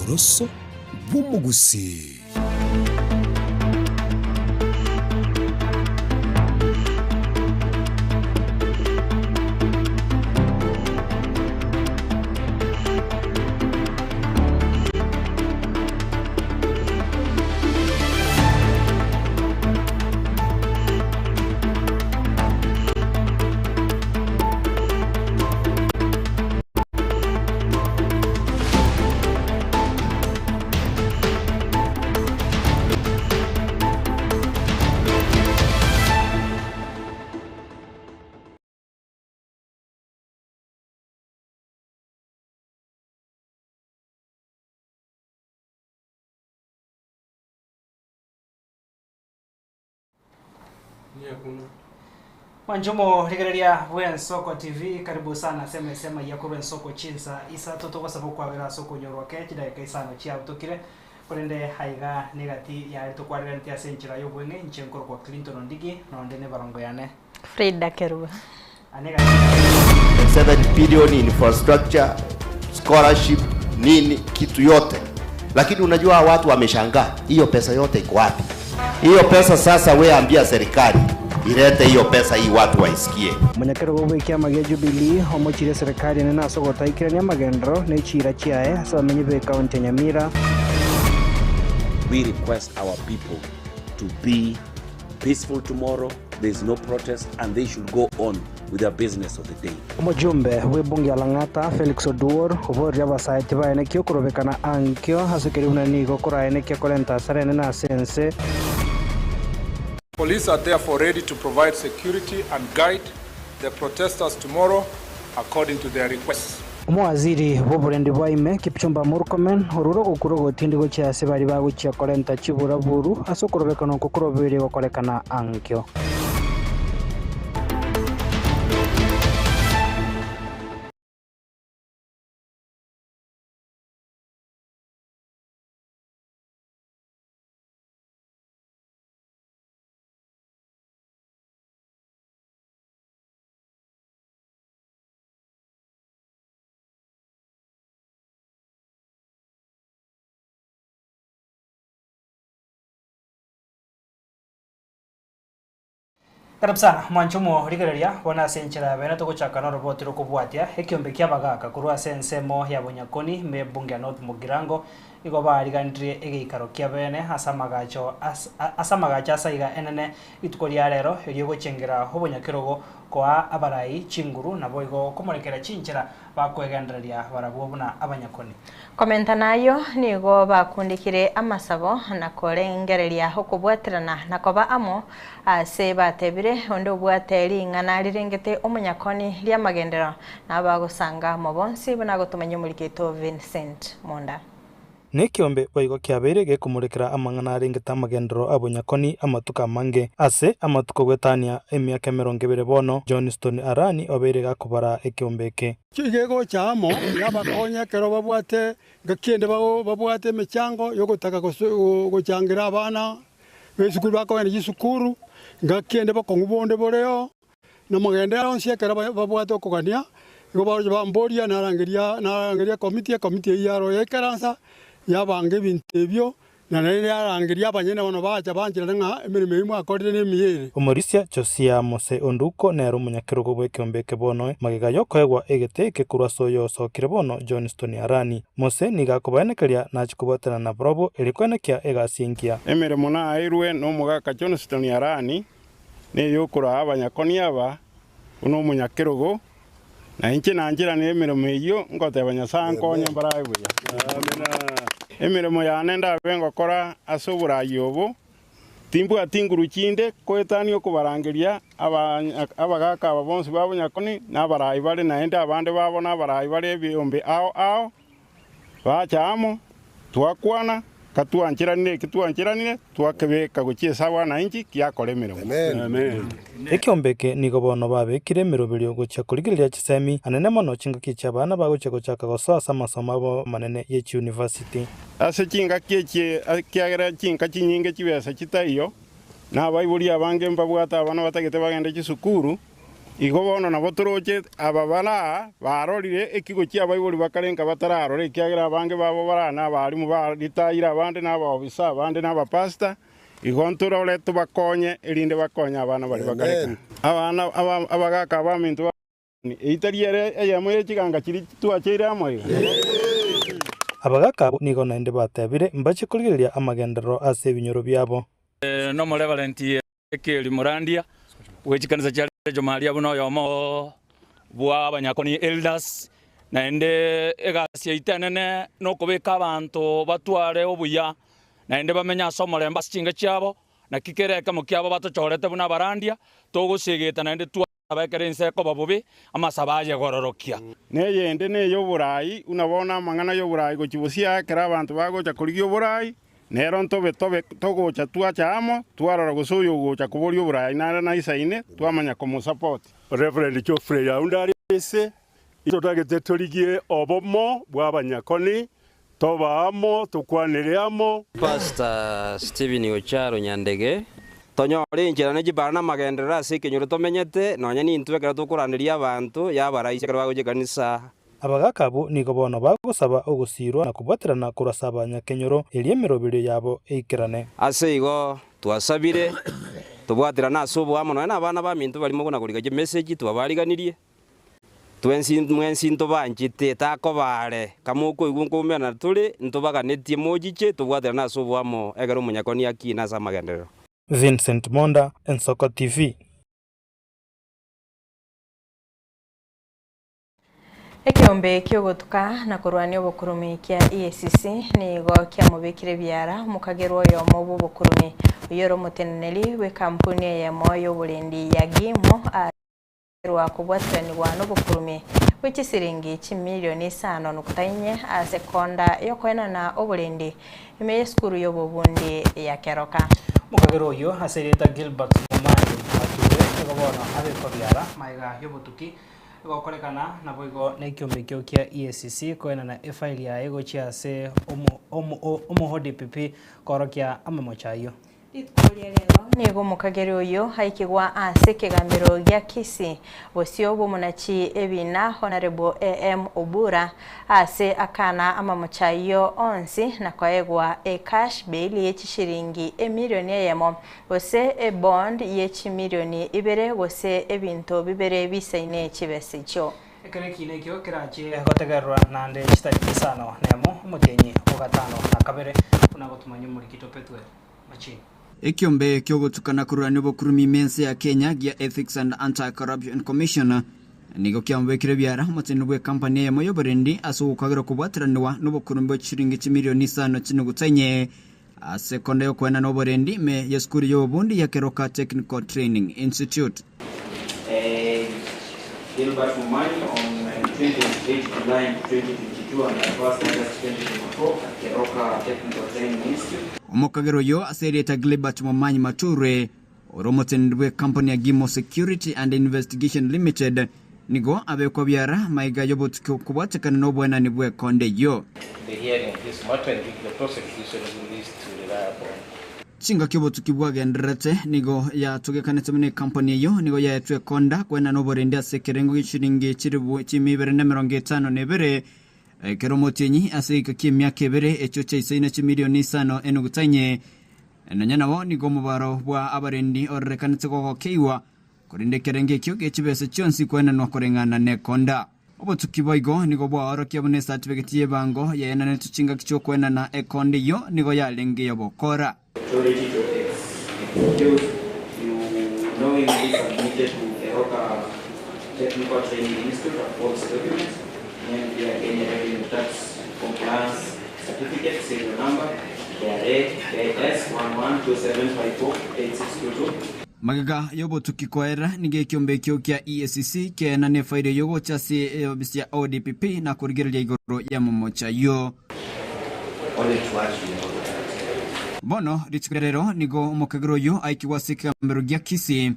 Uburoso bw'umugusi. Manjumo rigereria Bwen Soko TV, karibu sana sema ya Bwen Soko chinsa isa toto kwa sababu kwa vera soko nyorwa kechi dai kaisano chia utokire kurende haiga negati ya to kwa renti ya senchira yo bwenge nchenko kwa Clinton Ndigi na ndene barongo yane Frida Keruba anega 7 billion infrastructure scholarship nini kitu yote, lakini unajua watu wameshangaa hiyo pesa yote iko wapi? Hiyo pesa sasa wewe ambia serikali irete hiyo pesa hii watu waisikie. Munyakero gobe kiama gya Jubilee homochire serikali nena sogota ikirania magendro ne chira chiae asa menye be county Nyamira. We request our people to be peaceful tomorrow. There is no protest and they should go on with their business of the day. Omojumbe we bunge alangata Felix Oduor obori abasaiti baene kyo kurobekana ankyo hasukiri unani gokora ene kyo kolenta sarene na sense. Police are therefore ready to provide security and guide the protesters tomorrow according to their requests. Omwaziri boburendi bwaime Kipchumba Murkomen oruro gukuro gotindi go cyase bari bagukiya kolenta kibura buru asokorobekana kokurobere gokorekana ankyo. Karibu sana mwanchumo rigereria wana senchira bena to guchakana roboti rokubwatia ekiombe kyabagaka kurwa sensemo ya Bunyakoni me bunge North Mugirango igo barigandire egeikaro kya bene asamagacho asaiga enene itukoria rero iriyo guchengera Obunyakirogo kwa abarai chinguru nabo igo komorekera chinchira bakwegendereria barabuo buna Abanyakoni. Komenta nayo nigo bakundikire amasabo na korengereria okubwaterana nakoba amo ase batebire onde obwateri ngana rirengete Omunyakoni lya magendero nabagusanga mobonsi buna gutumanya muliketo Vincent Monda. Nekiombe baigo kiabere gekumurekera amangana arengeta magendero Abonyakoni amatuka mange ase amatuko gwetania emyaka 20 bono Johnston Arani obere gakubara ekiombeke kigego cyamo yabakonya kero babwate gakiende babwate mechango yogotaka guchangira abana besukuru bakobene gisukuru gakiende bakongubonde boreo na magendero onse kero babwate okugania igo bamboria narangeria committee yaro yekaransa yabange bintebyo na nene yarangiria abanyene bono bacha banjira nga emirimo imwe akorire n'emiyere. Omorisia Josia Mose Onduko nero Munyakirogo bwekiombeke bono magega yokoegwa egeteke kurwaso yosokire bono Johnston Arani Mose nigakobanekeria nachikubatana na brobo elikwenekia egasinkia emirimo na airwe no mugaka Johnston Arani ne yokura Abanyakoni aba uno Munyakirogo na inche nanjira ne emirimo iyo ngoteba Nyasanko nyambara ibuya. Amina. Emirimo yanenda bengo kora asubura yobo timbu atinguru chinde koetani okubarangiria abagaka abonsi babonyakoni nabarayi bale naenda abande babona abarayi bale ebiombe ao bachamo twakwana katuanchiranire twakebeka guchiesa bwana inchi kiakolemeremo. Amen. Ekiombeke nigo bono babekire miroberio gucha kurigiria chisemi anene mono chinga kicha bana bagucha guchaka gosoasa amasomo abo manene ye university ase chinga kiche kiagera chinga chinyinge chibesa chitaiyo na baibuli abange mbabwata abana batagete bagenda chisukuru igo bono nabo toroche ababara barorire ekigo kia baibori bakarenga batararore kiagira abange babo barana abarimu baritaira abande n'abobisa abande n'abapasta igo nturore tubakonye erinde bakonya abana bari bakareka abana abagaka bamintu eitariere eyamwe ekiganga kiri twakire amwe abagaka nigo naende batebire mbache kurigereria amagendero ase binyoro byabo no molevalenti ekeli murandia wechikanisa cha jomaria buno yomo bwa abanyakoni elders naende egasi itenene no kubeka abantu batware obuya naende bamenya somole mbashinga cyabo na kikereka mukyabo batochorete buna barandia togusegeta naende abakerense ko babubi amasabaje gororokia neyende neyo burayi unabona mangana yo burayi go chibusia kera abantu bagocha kurigyo burayi nero ntobe togocha twachamo twarora gusuyo gocha kuborio burayi na isaine twamanya ko support Reverend Geoffrey Yaundari ese itotagete torigie obomo bw'abanyakoni tobaamo tukwanereamo Pastor Steven Ocharo Nyandege tonyore injira n'igibana magendera sikinyuro tomenyete nonya nintwekera tukurandiria abantu yabaraise kera bagoje kanisa abagakabu nigo bono bagusaba ogusirwa na kubwaterana kurasaba nyakenyoro eliemero biri yabo eikerane ase igo twasabire tubwaterana asubu amono na abana bamintu barimo gona kuriga message twabariganirie twensinto banjite takobare kamuko igunkumena tuli ntubaganetie mojiche tubwaterana asubu amo egero munyakoni akina sa magendero Vincent Monda, Ensoko TV. Ekiombe kyogotuka na kurwania obukurumi kia EACC nigo kia mubikire byara mukagerwo yomo bubukurumi uyoro muteneneli we kampuni ya moyo bulendi ya Gimo rwa kubwatanirwa n'obukurumi w'ekisiringi cy'imiliyoni 5.4 a sekonda yokwena na obulendi imeye skuru yobubundi ya Keroka mukagero yo asereta Gilbert Mumanyi atuwe gobona abeko byara maiga yobutuki gokorekana na boigo nekiombe kyo kia EACC koena na file ya ego chia se omo DPP korokia amamochayo nigo mukagero yo haikigwa ase kigambiro gya kisi bosio bomunachi ebina Honorable AM Obura ase akana amamuchayo onsi na kwaegwa cash bail y'ekishiringi emiliyoni yemo bose e bond y'ekimiliyoni ibere bose ebinto bibere bisaine kibese cyo ekere kine kyo kirache gotegerwa nande chitari sano nemo umutenyi ogatano nakabere unagotumanya muri kitopetwe machi Ekiombe kyogotukana kurania obukurumi mense ya Kenya gia Ethics and Anti-Corruption Commission nigo kiambekire byara mutino bwe company ya moyo burendi asukagero kubwatiraniwa n'obukurumi bw'ekishiringi cy'imiliyoni 5 kinugutanye sekonda yo kwena n'oburendi me yeskuri y'obundi ya Keroka Technical Training Institute Gilbert Mumanyi on 28 July 2022 and August 2024 at Keroka Technical Training Institute. Omukagero yo asereta Gilbert Mumanyi Mature oromotendwe company ya Gimo Security and Investigation Limited nigo abekwa byara maiga yobotuko kubwatekana n'obwena nibwe konde yo. The hearing of this matter and the prosecution is released to rely upon. Chinga kibotuki bwagenderete nigo ya tugekanetse mune company yo nigo ya etwe konda kwena n'oborende asekerengo gishiringi kiribu kimibere na 52 keromotenyi asika kimyaka ebere echo chaisaina chimiliyoni 5 enugutanye nanyana wo nigo mubaro bwa abarendi orekanetse koko keiwa kurinde kerenge kyo kechibese chonsi kwena no kurengana ne konda obotuki boigo nigo bwa orokia bune certificate yebango yena ne tuchinga kicho kwena na ekonde yo nigo ya lenge yobokora Authority to execute you knowing this submitted to Keroka Technical Training Institute of false documents and the Kenya Revenue Tax Compliance Certificate, serial number KRA-KS 1127548622. Magaga yobo tukikoera nige kiombe kyo kia EACC kena ne faide yogo chasi yobisia ODPP na kurigerelia igoro ya momocha yo bono ritikerero nigo omukagero yo aikiwasika mbero gya kisi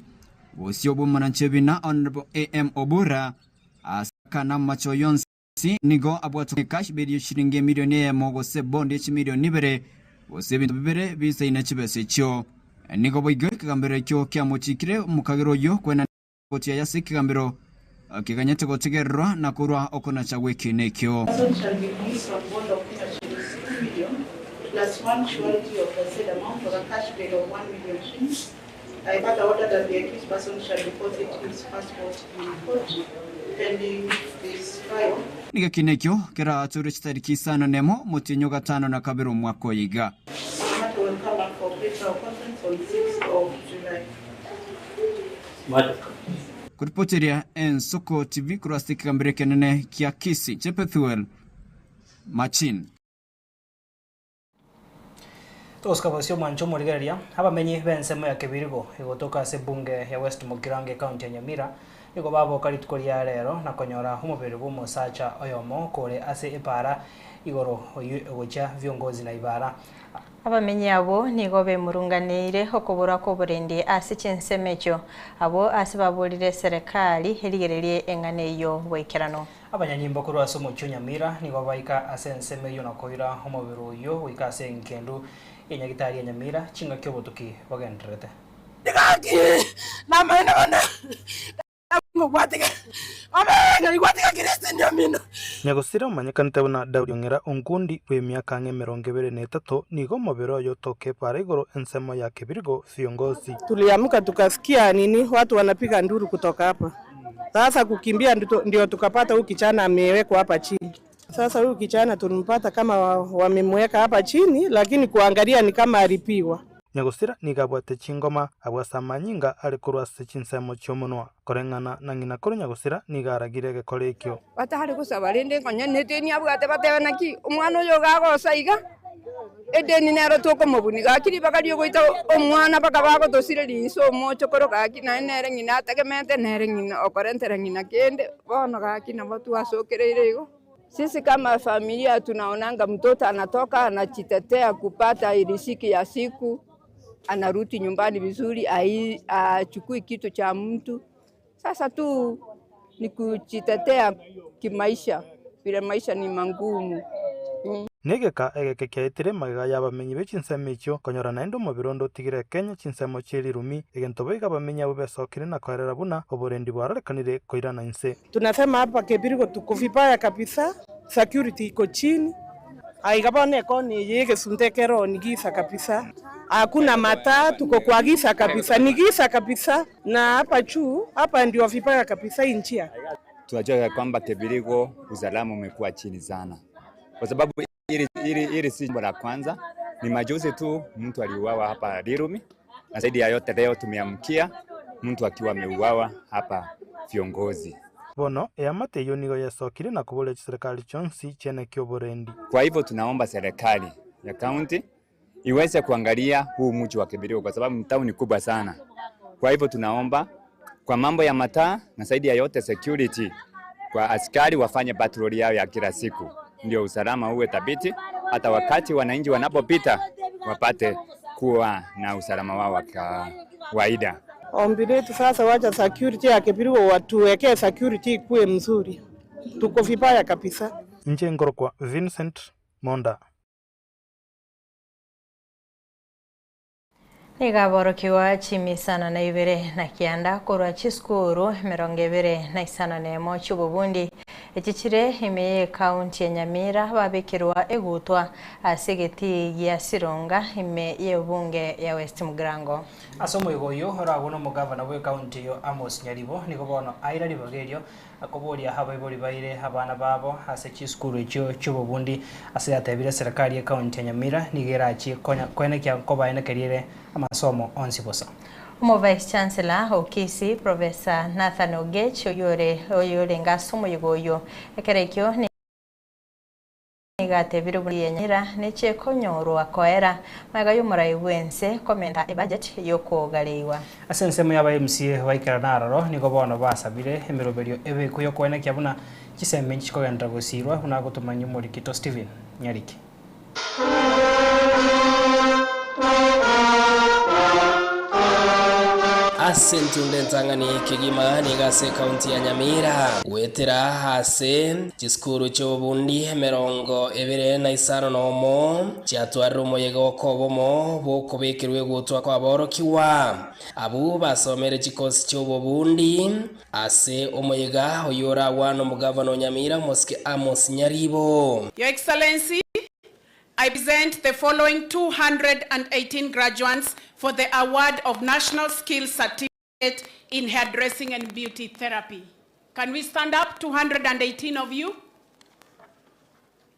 wosio bomananchebi na Honorable AM Obura asakana macho yonsi nigo abwatu cash bedi shiringi miliyoni ya mogo se bond y'ekimiliyoni 2 wose bintu bibere bisaina kibese cyo nigo boigo kagambere cyo kya muchikire omukagero yo kwena Kotia ya sikigambiro kiganyete gotigerwa na kurwa okona chagwe kinekyo. Plus one surety of the said amount for a cash paid of 1 million shillings. I further order that the accused person shall deposit his passport in court pending this trial. Niga kinekyo kera turich tariki sana nemo mutinyo gatano na kabiro mwako yiga. The matter will come up for pre-trial conference on 6th of July. Kuripoteria Ensoko TV kurastika kambire kenene kia Kisi Chepethuel Machin. Toskabasio mancho morigeria abamenyi bensemo ya kebirigo igotoka se bunge ya West Mugirange county ya Nyamira igo babo karitkoria rero na konyora umubiri bw'umusacha oyomo kore ase ipara igoro ogocha viongozi na ibara. Abamenyi abo nigo bemurunganire okubura ko burendi ase chensemecho abo ase baburire serikali herigererie engane yo wekerano. Abanyanyimbo kuru ase mucho Nyamira nigo baika ase nsemeyo na koira umubiri yo wika ase nkendu Enyagitari Nyamira chinga kyobotuki bagendrete. Ndikaki na maana wana. Ngwatika. Amena ngwatika kireste nyamino. Nyagosira umanyekante buna Daudi Ongera ungundi we myaka 23 nigo mobero yotoke pare igoro ensemo ya kebirigo viongozi. Tuliamka tukasikia nini watu wanapiga nduru kutoka hapa. Sasa kukimbia ndio tukapata huyu kichana amewekwa hapa chini. Sasa huyu kichana tulimpata kama wamemweka hapa chini lakini kuangalia ni kama alipiwa. Nyagosira nigabwate chingoma abwasamanyinga ari kurwase chinsemo chomonwa korengana na ngina koro Nyagosira nigaragire gekore ikyo. Batahari gusaba rende konyanete ni abwate batebana ki umwana uyo gagosa iga edeni nero toko mubuni gakiri bakari goita omwana bakabago tosire linso mocho koro gaki na nere ngina atagemente nere ngina okorente ngina kende bono gaki na watu wasokereire igo. Sisi kama familia tunaonanga mtoto anatoka anajitetea kupata riziki ya siku, anarudi nyumbani vizuri, achukui kitu cha mtu. Sasa tu ni kujitetea kimaisha, vile maisha ni mangumu. Negeka egeke kyaitire magega y'abamenyi b'chinsemicho konyora naendo mubirondo tigire Kenya chinsemo chiri rumi egento baiga bamenya abo besokire na kwerera buna oborendi bwararekanire koirana inse. Tunasema hapa Kebirigo tuko vibaya kabisa, security iko chini. Aigabone koni yege suntekero ni giza kabisa. Hakuna mataa, tuko kwa giza kabisa, ni giza kabisa na hapa juu, hapa ndio vibaya kabisa injia. Tunajua kwamba Kebirigo usalama umekuwa chini sana. Kwa sababu ili si jambo la kwanza, ni majuzi tu mtu aliuawa hapa Lirumi, na zaidi ya yote leo tumeamkia mtu akiwa ameuawa hapa viongozi. Bono eyamate yo nigo yasokire na kubole serikali chonsi chene kyoborendi. Kwa hivyo tunaomba serikali ya county iweze kuangalia huu mji wa Kebirigo kwa sababu mtaa ni kubwa sana. Kwa hivyo tunaomba kwa mambo ya mataa na zaidi ya yote security, kwa askari wafanye patrol yao ya kila siku, ndio usalama uwe thabiti, hata wakati wananchi wanapopita wapate kuwa na usalama wao wa kawaida. Ombi letu sasa, wacha security ya Kebirigo watuwekee security kuwe mzuri. Tuko vibaya kabisa. Nje Ngorokwa, Vincent Monda. Nigaborokiwa chimisana na ibere na kianda korwa chiskuru 21 cy'ububundi ekichire imeye county ya Nyamira babikirwa egutwa asegeti ya Sironga ime yebunge ya West Mugirango. Asomo igoyo orabona mugavana we county yo Amos Nyaribo niko bono aira libagerio akoboria habaibori baire abana babo ase chiskuru cy'ububundi ase atebire serikali ya county ya Nyamira nigera chi kwene kya kobaine kerire amasomo onsibosa. Vice Chancellor Okisi Professor Nathan Ogech oyore ngasomo yigoyo ekerekyo nigatebire buri yenyira neche konyorwa koera magayo murai wense komenda budget yokogaleiwa asensemo yaba MCA waikara nararo niko bono basabire emiroberio ebe kuyo kwene kyabuna kisemenyi chikogenda gusirwa una gutumanya muri Kito Steven Nyariki. Asentu ndentangani kigima nigase kaunti ya Nyamira wetera hase chiskuru chobundi merongo ebere na isano nomo cyatwara umuyego kobomo bokubekirwe gutwa kwa borokiwa abu basomere chikosi chobundi ase umuyega oyora wano mugavano Nyamira Moske Amos Nyaribo. Your Excellency, I present the following 218 graduates for the award of National Skills Certificate in Hairdressing and Beauty Therapy. Can we stand up, 218 of you?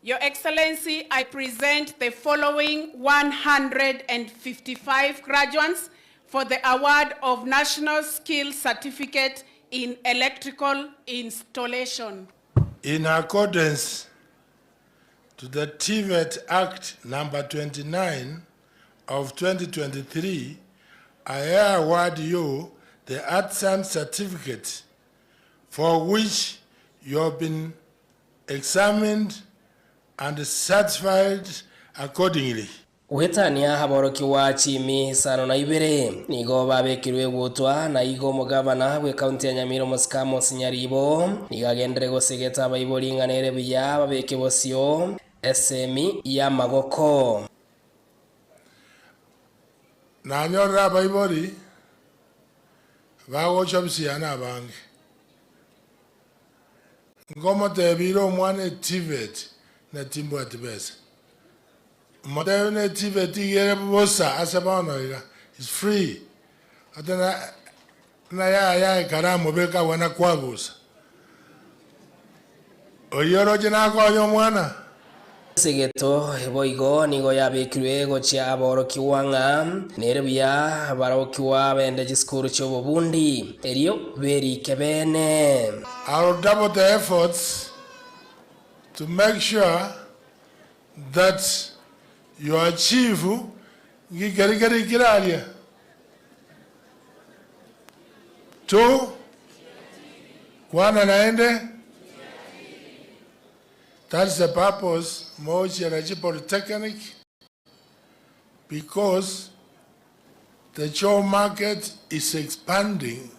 Your Excellency, I present the following 155 graduates for the award of National Skills Certificate in Electrical Installation. In accordance to the TVET Act number 29 of 2023, I award you the ATSAN certificate for which you have been examined and certified accordingly. Wetania haboroki wa chimi sano na ibere nigo babekirwe gutwa na igo mugavana we county ya Nyamira Moske Amos Nyaribo nigagendere gosegeta abayiboringanere biya babeke bosio SME ya magoko na nyora abayibori bagochobisiana bange ngomo tebiro mwane TVET na timbo atibesa moderne TVET yere bosa asabano ira is free atana na ya karamo beka wana kwagusa oyoro jina ko mwana segeto boigo nigo yabekirwe gocha aboroki wanga nerebiya baroki wa bende jiskuru chobo bundi eriyo beri kebene. I'll double the efforts to make sure that you achieve gigari kiralia to kwana naende. That's the purpose Mochi Energy Polytechnic, because the job market is expanding.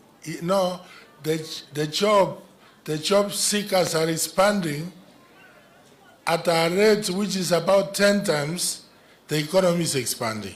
The job seekers are expanding at a rate which is about 10 times the economy is expanding.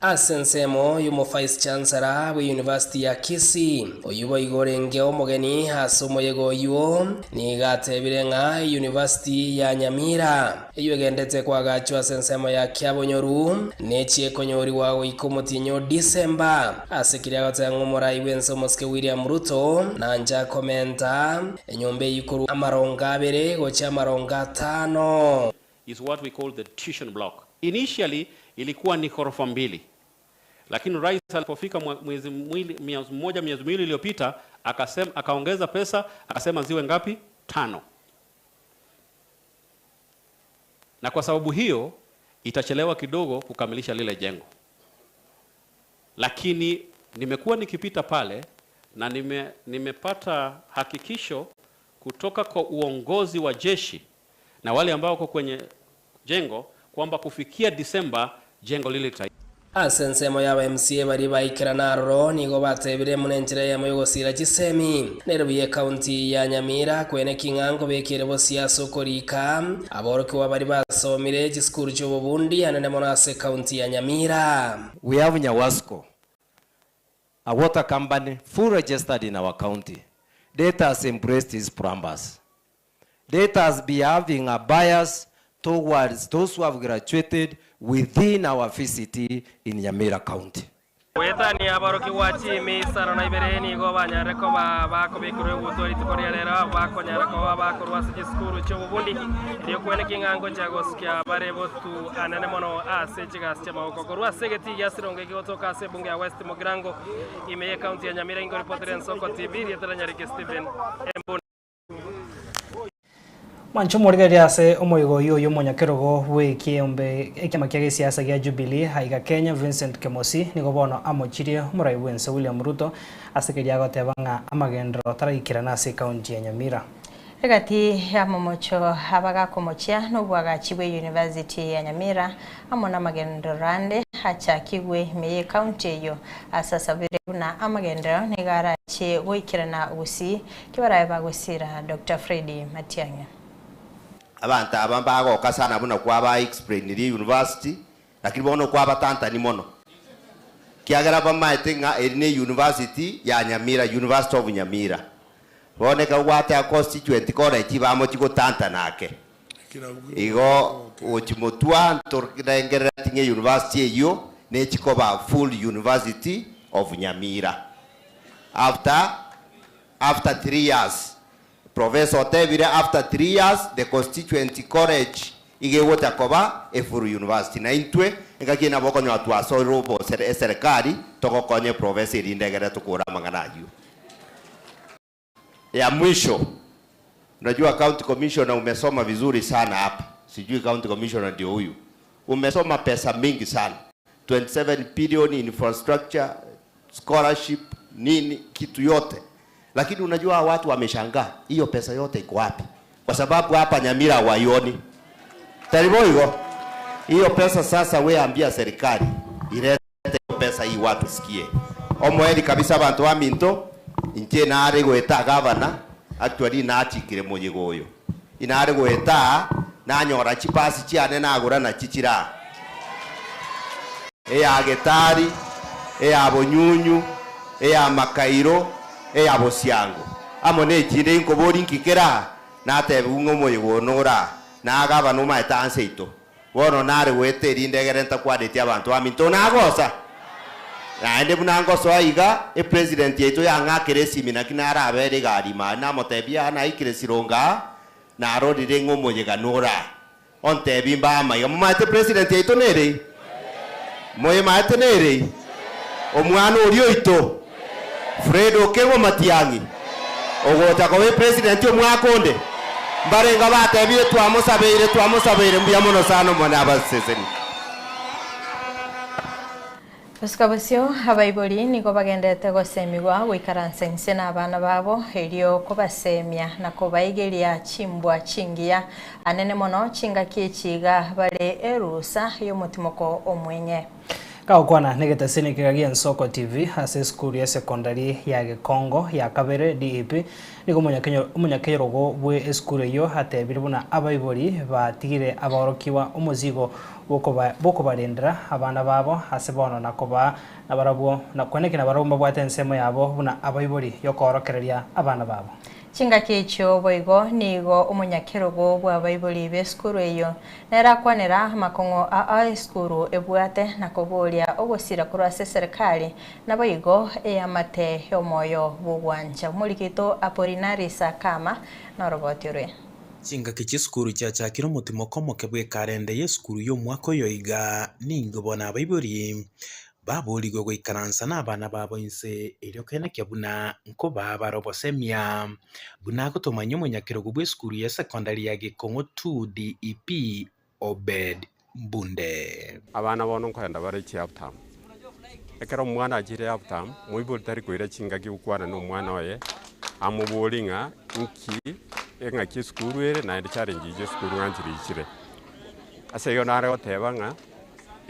Asensemo yumo vice chancellor we University ya Kisii oyubo igorenge omogeni hasomo yego yuo ni gatebirenga University ya Nyamira iyo gendete kwa gacho asensemo ya Kyabonyoru nechi konyori wawe ikomotinyo December asikiriya gatango morai wenso Moske William Ruto nanja komenta enyombe yikuru amaronga abere gocha amaronga 5 is what we call the tuition block. Initially ilikuwa ni ghorofa 2. Lakini rais alipofika miezi miwili iliyopita akaongeza pesa akasema ziwe ngapi? 5. Na kwa sababu hiyo itachelewa kidogo kukamilisha lile jengo. Lakini nimekuwa nikipita pale na nimepata hakikisho kutoka kwa uongozi wa jeshi na wale ambao wako kwenye jengo kwamba kufikia Disemba jengo lile Asensemo ya MCA bari bayikira naroro nigo batebire munenjira ya moyogosira gisemi nerubiye county ya Nyamira kwene kingango bekere bosia sokorika aboroki wa bari basomire giskuru cyo bundi anene monase county ya Nyamira. We have Nyawasco, a water company full registered in our county. Data has embraced his plumbers. Data has been having a bias towards those who have graduated within our VCT in Nyamira County. Wetani aboroki wachi misaro na ibereni go banyareko bakobikuru gutori tukorera bakonyareko bakorwasi giskuru cyo bundi iyo kwene kingango cyagoskia barebo tu anane mono ase chigasche mako korwa segeti yasironge gotoka se bunge ya West Mugirango imeye county ya Nyamira Ingo reporter Soko TV yatanyarike Stephen Embona. Mancho morigeria ase omoigo yo monyakerogo we kiombe ekiamakia gisiasa gya Jubilee haiga Kenya Vincent Kemosi nigo bono amochirie murai wense William Ruto asekeria gotebanga amagendro tarikirana ase county ya Nyamira. Egati ya momocho abaga komochia no bwaga Chiwe University ya Nyamira amona magendro rande hachakigwe meye county yo asasabire buna amagendero nigara che goikirana gusi kibaraye bagusira Dr. Freddy Matiang'i abantu abambago kasana buna kwaba explain ri university lakini bono kwaba tanta ni mono kiagara bamaite nga ene university ya Nyamira, University of Nyamira bone ka wate a constituent college bamo chiko tanta nake igo uchimotua ntorengera tinge university yo ne chiko ba full University of Nyamira after 3 years Professor Tebire after 3 years the constituent college ige wota koba e full university na intwe ngakina boko nyo atwa so robo serikali toko konye professor indegere tukura manganayo ya mwisho. Unajua county commissioner umesoma vizuri sana hapa, sijui county commissioner ndio huyu, umesoma pesa mingi sana 27 billion infrastructure scholarship nini kitu yote, lakini unajua watu wameshangaa hiyo pesa yote iko wapi? Kwa sababu hapa Nyamira waioni tariboigo hiyo pesa. Sasa we ambia serikali ilete pesa hii watu sikie omweli kabisa bantu wa minto inche na ari gweta governor actually na achikire mujigoyo ina ari gweta na nyora chipasi chiane na agura na chichira ya getari ya bonyunyu ya makairo ya bosiango amone chinde inkobori nkikera na tebungo mujigonora na governor maeta anseito wono nare gwete rindegere ntakwandite abantu aminto na gosa na ende bunango soiga e president yeto ya ngakire simina kinara abere gari mana motebia na ikire sironga na rodire ngomoye ganora onte bimba mai mate president yeto nere moye mate nere omwana orio ito Fredo Kewo Matiang'i ogota ko president yo mwakonde mbarenga batebire twamusabeire mbuya muno sana mwana abaseseni Uskabasyo abaibori niko bagendete gosemigwa gwikaransa inse n'abana babo elio kobasemya na kubaigeria chimbwa chingia anene mono chinga kichiga bare erusa y'umutimoko omwenye Kaukwana negeta sene kiragia Nsoko TV hase skuru ya sekondari ya Gikongo ya Kabere DEP niko munyakerogo bwe skuru yo hatebire buna abaibori batigire aborokiwa umuzigo boko barendera abana babo hase bono nakoba nabarabo nakwenekena baromba bwate nsemo yabo buna abaibori yo korokereria abana babo Chinga kicho boigo nigo umunyakerogo bwa baibuli be skuru eyo nera kwanera makongo a skuru ebwate nakobolia ogosira kurase serikali na boigo eyamate yomoyo bugwanja mulikito Apolinari Sakama na robotiore Chinga kichискuru cha kiro mutimoko mokebwe karende yeskuru yo mwako yoiga ningo bona baibuli babuli gogo ikaransa n'abana babo inse elio kene kyabuna nko baba robosemya buna kutomanya munyakerogo bwe skuru ya secondary ya Gikongo 2 DEP Obed Mbunde abana bono nkwenda bari chiaptam ekero mwana ajire aptam muibuli tari kwira chinga kikwana no mwana oye amubolinga nki enga kiskuru ere na challenge je skuru anjiri chire ase yo nare otebanga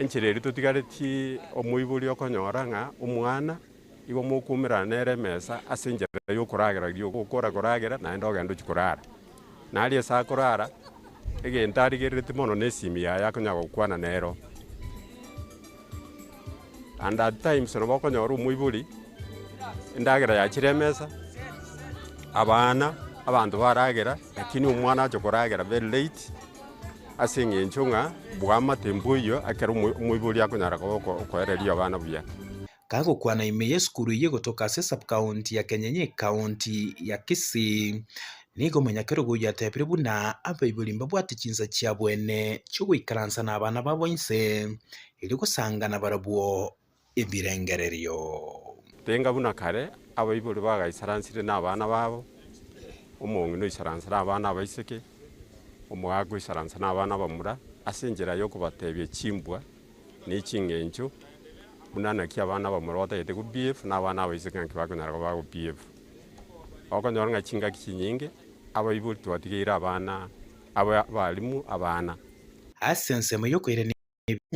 enchireri tutigareti omuibuli okonyoranga umwana ibo mukumira nere mesa asenjera yo kuragera yo kuragera na ndogendo chikurara nali esa kurara egentari gereti mono nesimi ya konyago kwana nero and at times no bokonyora umuibuli ndagera ya chiremesa abana abantu baragera lakini umwana acho kuragera very late asinge nchunga bwama tembuyo akero muibuli akonyara ko ererio bana buya kago kwana ime skuru ye gotoka se sub county ya Kenyenye county ya Kisii nigo munyakerogo yatebire buna abaibuli mbabwate chinza cyabwene cyo gwikaransa n'abana babo inse iri gusangana barabuo ebirengererio tenga buna kare abaibuli bagayisaransire n'abana babo umuntu no isaransira abana abaiseke omwago isaransa n'abana bamura asengera yo kubatebye chimbwa ni chingencho munana ki abana bamura batayete ku BF n'abana abaiseke nkibakonyara ku BF okonyora nga chinga kinyinge abaibuli twatigera abana aba balimu abana asensemo yo kwere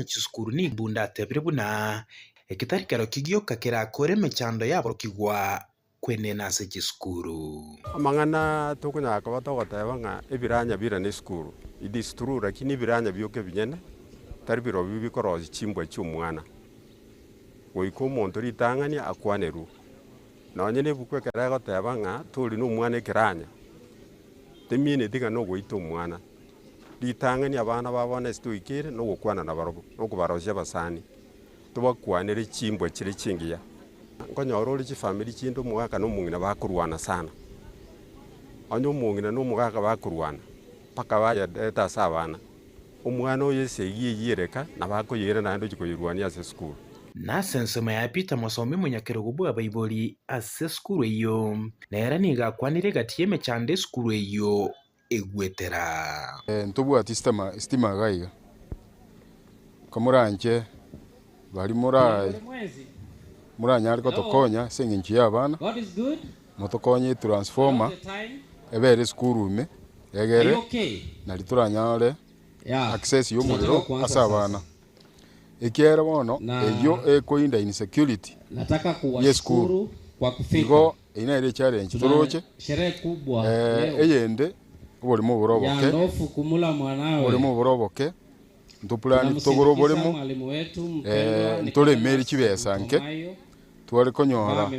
chisukuru ni bunda atebire buna ekitarikaro kigioka kirakore mechando yabo kigwa kwene nase chisukuru amang'ana tukunyaka batogoteba ng'a ebiranya bira ne skuru it is true lakini ebiranya bioke binyene tari biro bibikorosi chimbwa cy'umwana goiko omonto ritang'ania akwaneru nonye nebukwe kera goteba ng'a turi n'omwana ekiranya temiene tiga nogoita omwana ritang'ania abana babona esitoikere nogokwana na barobo nokobarosia basani tobakwanere chimbwa chire chingiya nkonyora ore chifamili chinde omogaka na omong'ina bakorwana sana onye omong'ina na omogaka bakorwana mpaka bayadeta ase abana omwana oyo ase eyiereka na bakoyera naende ochikoyerwania ase esukuru nase ensemo ya Peter Mosomi Munyakerogo bwa baibori ase esukuru eyo nera nigakwanire gati emechando esukuru eyo egwetera ntobwati stima gaiga kamuranje bari muranyari kotokonya seng'enchi y'abana motokonye transformer ebere esukuru ime egere nari turanyare access y'omuriro ase abana ekiera bono eyo ekoinda insecurity y'esukuru igo inaire challenge toroche eyende oborimo oboroboke oborimo oboroboke ntupulani togoroboremo ntoremeri chibesa nke twari konyora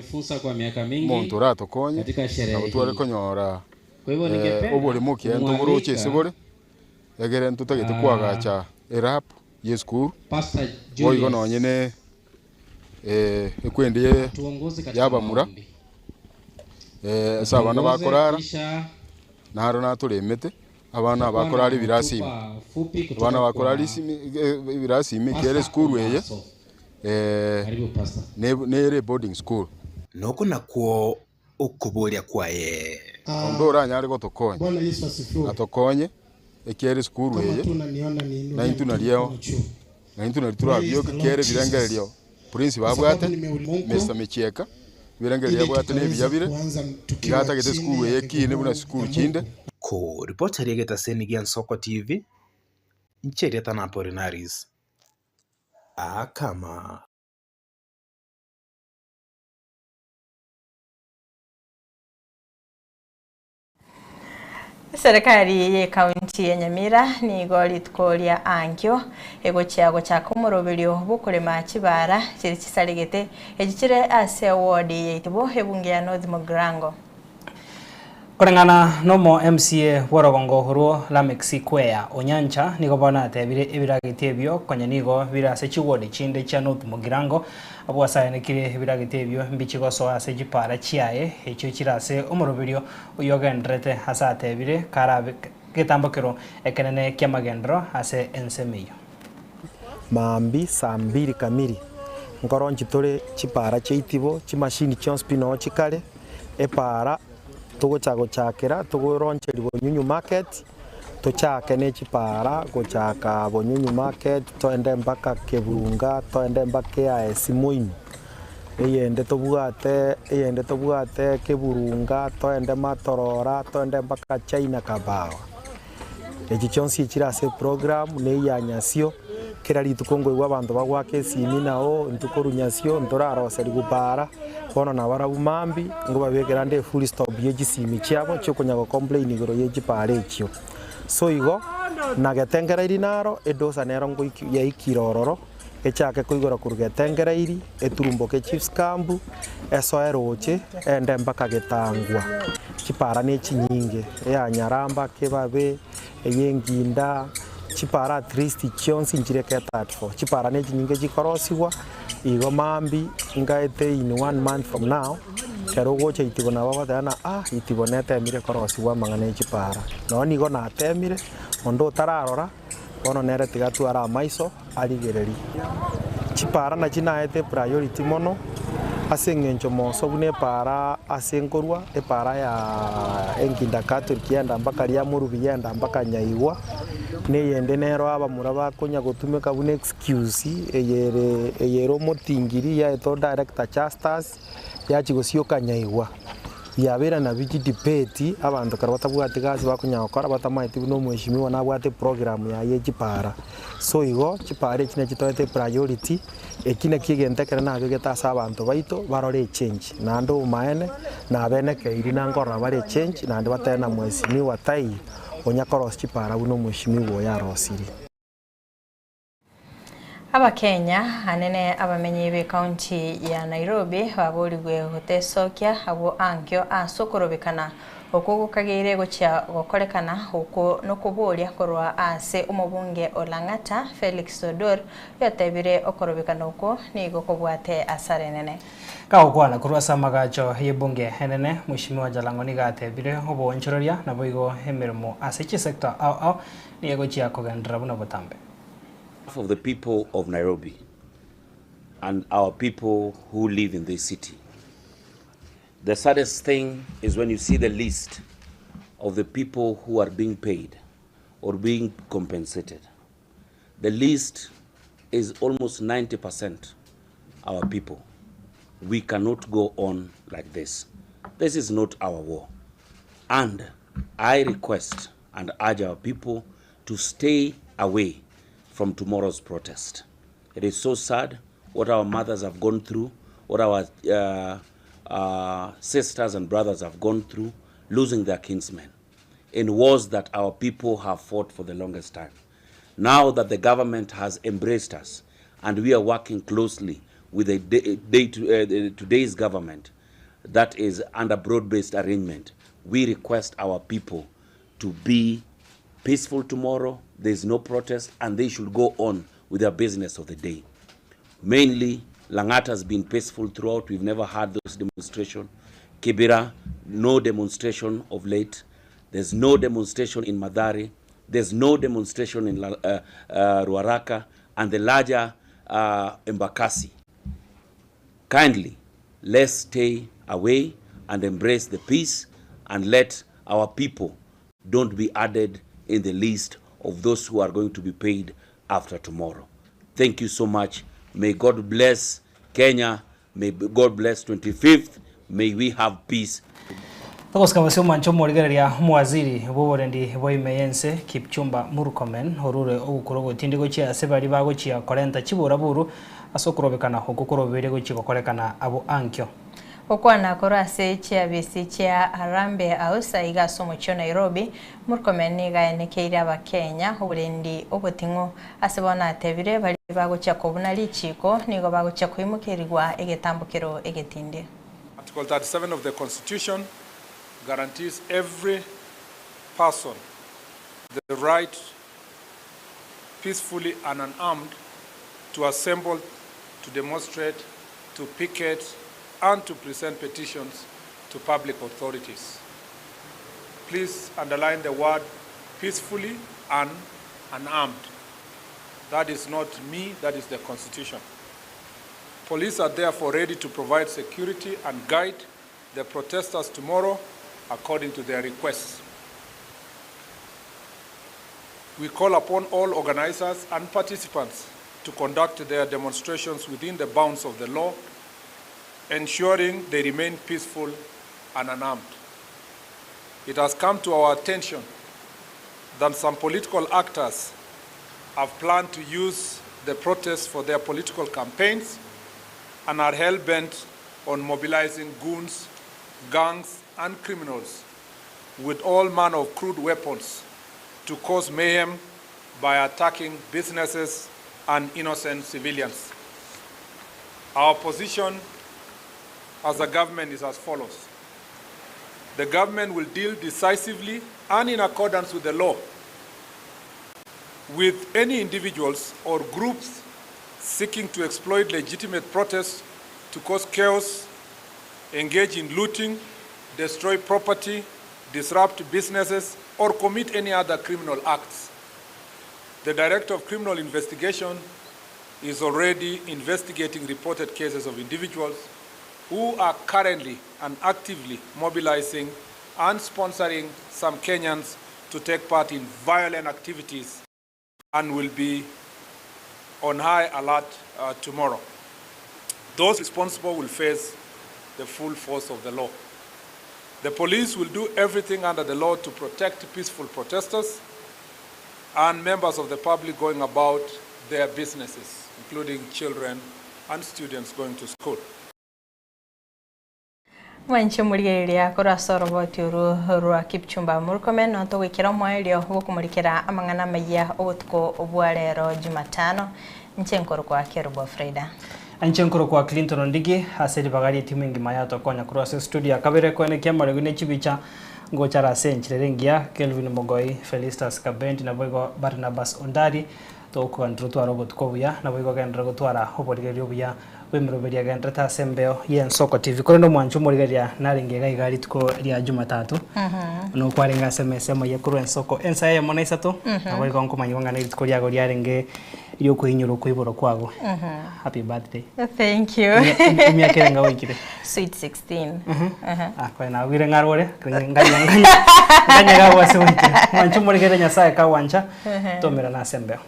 muntu ratokonye nabo twari konyora oborimo kiento boroche esebore egere ntutagete kwagacha erap y'esukuru boigo nonyene ekwende yabamura ase abana bakorara naro naturemete abana bakorara ebirasimi abana bakorara ebirasimi kere esukuru eye nere boarding school noko nakwo okuboria kwaye ondora anyari gotokonye atokonye ekere esukuru eye naintu narieo naintu nariturabio kere birengererio prince babwate Mr. Mechieka birengererio bwate nebiyabire igatagete esukuru eye kine buna esukuru chinde ko reporter yegeta Senigian Soko TV nchereta na Apollinaris akama Serikali ye kaunti ya Nyamira ni igori tkoria ankyo ego chiago cha kumorobilio bukulema chibara chiri chisaligete ejichire ase ward yeitibo ebunge ya North Mugirango Kurengana nomo MCA Worogongo Huru Lamex Kwea Onyancha nigo bona atebire ebiragitebyo konya nigo birase chiwode chinde cha North Mugirango abwasane kire ebiragitebyo mbichigo so ase jipara chiaye echo chirase omorobirio uyogendrete hasa atebire karabe getambokero ekenene kyamagendro ase ensemeyo mambi saa 2 kamili ngoronchi tore chipara cheitibo chimashini chonspino chikale epara tugochago chakera tugoroncheri Bonyunyu market tuchake ne chipara gochaka Bonyunyu market toende mpaka Keburunga toende mpaka ya Simuini eyende tobwate Keburunga toende Matorora toende mpaka China Kabawa echi chonsi chirase program ne yanyasio kera litukongo iwa bantu bagwake simi nao ntukorunyasio ntoraroseri gupara bono na barabu mambi ngo babegera nde full stop yegisimi cyabo cyo kunyago complain igoro yegipare ekyo so igo nagetengera iri naro edosa nero ngo ya ikirororo echake kuigora kurugetengera iri eturumboke chiefs camp esoeroche ende mpaka getangwa chipara ne chinyinge ya nyaramba kebabe eyenginda chipara at least chionsi njireke tatfo chipara ne chinyinge chikorosiwa igo mambi ngaete in 1 month from now kero gocha itibona baba dana itibonete emire korosiwa mangane chipara no nigo na temire ondo tararora bono nere tigatu ara maiso aligereri chipara na chinaete priority mono asengencho moso bune para asenkorwa epara ya enginda katul kienda mpaka ria muru bienda mpaka nyaiwa ne yende nero aba muraba konya gotumeka bune excuse eyero motingiri ya eto director Chastas ya chigosio kanyaiwa yabera na biki debate abantu karabata bwate gazi bakunyakora batamaiti no mweshimiwa na bwate program ya ye chipara so igo chipara kine kitoete priority ekine kigentekera na geta abantu baito barore change na ndo maene na bene keiri na ngora bare change na ndo batena mweshimiwa tai onyakoros chipara uno mweshimiwa ya rosiri. Abakenya anene abamenyi be county ya Nairobi babuligwe gutesokia abo ankyo asokorobekana okugukagire gocha gokorekana uko nokubulia korwa ase umubunge Olangata Felix Odor yatebire okorobekana uko nigo kobwate asarenene kawukwana kurwa samagacho yebunge henene Mheshimiwa Jalang'o gatebire obonchororia naboigo emirimo ase sector au nigo chia kogendera buna botambe of the people of Nairobi and our people who live in this city. The saddest thing is when you see the list of the people who are being paid or being compensated. The list is almost 90% our people. We cannot go on like this. This is not our war. And I request and urge our people to stay away from tomorrow's protest. It is so sad what our mothers have gone through, what our sisters and brothers have gone through, losing their kinsmen in wars that our people have fought for the longest time. Now that the government has embraced us and we are working closely with today's government that is under broad-based arrangement, we request our people to be peaceful tomorrow. There's no protest and they should go on with their business of the day. Mainly, Lang'ata has been peaceful throughout. We've never had those demonstrations. Kibera, no demonstration of late. There's no demonstration in Mathare. There's no demonstration in Ruaraka and the larger Embakasi. Kindly, let's stay away and embrace the peace and let our people don't be added in the list of those who are going to be paid after tomorrow. Thank you so much. May God bless Kenya. May God bless 25th. May we have peace. Tokoska wasema nchomo ligeria mwaziri boborendi boimeyense Kipchumba Murkomen horure ogukorogo tindigo chia sebari bago chia 40 chibura buru asokorobekana okukorobere go chiko korekana abo ankyo okwana korase chia bisi chia Harambe Ausa igasomo cyo Nairobi Murkomen gaenekeira abakenya oburendi obutingo asebona atebire bali bago chia kobuna lichiko nigo bago chia kwimukirirwa egetambukero egetinde. Article 37 of the Constitution guarantees every person the right peacefully and unarmed to assemble, to demonstrate, to picket, and to present petitions to public authorities. Please underline the word peacefully and unarmed. That is not me, that is the Constitution. Police are therefore ready to provide security and guide the protesters tomorrow according to their requests. We call upon all organizers and participants to conduct their demonstrations within the bounds of the law, ensuring they remain peaceful and unarmed. It has come to our attention that some political actors have planned to use the protests for their political campaigns and are hell-bent on mobilizing goons, gangs, and criminals with all manner of crude weapons to cause mayhem by attacking businesses and innocent civilians. Our position as a government is as follows. The government will deal decisively and in accordance with the law with any individuals or groups seeking to exploit legitimate protests to cause chaos, engage in looting, destroy property, disrupt businesses, or commit any other criminal acts. The Director of Criminal Investigation is already investigating reported cases of individuals who are currently and actively mobilizing and sponsoring some Kenyans to take part in violent activities and will be on high alert tomorrow. Those responsible will face the full force of the law. The police will do everything under the law to protect peaceful protesters and members of the public going about their businesses, including children and students going to school. Mwanche murigereria kurasoro botiuru rwa Kipchumba Murkomen no tugikira mwailio gukumurikira amangana maya obutuko obwarero Jumatano nchenkoro kwa Kerubo Freda anchenkoro kwa Clinton Ndigi aseri bagari timu ngima yato konya kurasa studio kabere kwene kyamare gune chibicha ngochara senchirengia Kelvin Mogoi Felistas Kabendi na boigo Barnabas Ondari to ko andrutwa robot ko buya na boigo gendra gutwara oborigerio buya wemiroberia gendra ta sembeo yen Soko TV kono mwanchu morigeria naringega igari tuko ria Jumatatu no kwarenga semesema yekuru Soko ensa ya mona isato na boigo nkomanyonga na tuko ria goria renge iyo kuinyuro kuiboro kwago happy birthday thank you mia kerenga wikire sweet 16 kwa na wire ngarore nganya gawa se wikire mwanchu morigeria nyasaye ka wancha tomera na sembeo